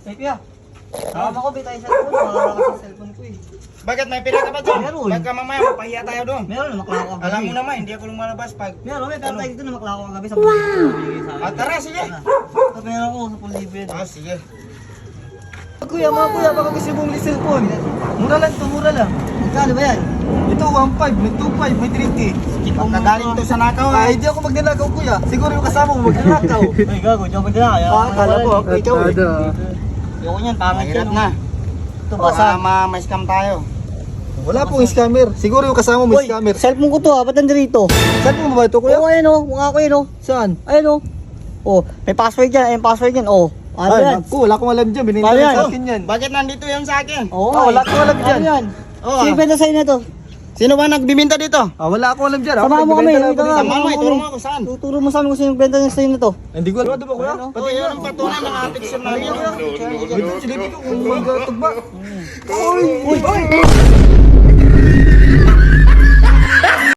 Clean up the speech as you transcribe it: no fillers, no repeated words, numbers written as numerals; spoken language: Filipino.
Eh, kuya. Tama ko, bitay sa cellphone. Mawala ka sa cellphone ko eh. Bakit may pera ka ba dyan? Meron. Baka mamaya mapahiya tayo doon. Meron, maklako ka Alam mo naman, hindi ako lumalabas pag... Meron, may pera tayo dito na maklako ka gabi sa wow! Ah, tara, sige. Ito meron ko sa pulibin. Ah, sige. Kuya, mga kuya, baka gusto mo bumili cellphone. Mura lang to, mura lang. Magkano ba yan? Ito, 1.5, may 2.5, may 3K. Pagkagaling to sa nakaw Ay, hindi ako magnanakaw kuya. Siguro yung kasama mo magnanakaw. Ay, gago, di ako magnanakaw. Kala ko ako ikaw eh. Ayoko niyan, pangit Mahirap yan. na. Ito, Baka basa. ma-scam tayo. Wala pong scammer. Siguro yung kasama mo scammer. Cellphone ko to ba't nandito? Cellphone mo ba ito kuya? Oo, ayun o. Mukha ko yun o. Saan? Ayun o. Oh, may password yan. Ayun, password yan. Oh. Ano yan? Ako, wala akong alam dyan. Binigyan Paano yan? sa akin yan. Bakit nandito yan sa akin? Oo, wala akong alam dyan. Ano yan? Oo. Sino benta sa'yo na to? Sino ba nagbibinta dito? Wala akong alam dyan. Samahan mo kami. Ito nga. Tama mo, ituro mo ako saan? Tuturo mo sa amin kung sino benta niya sa'yo na to. Hindi ko alam. Ano ba kuya? Oo, yun ang patunay ng affection namin. Ito, silipin ko kung magatog ba? Uy! Uy!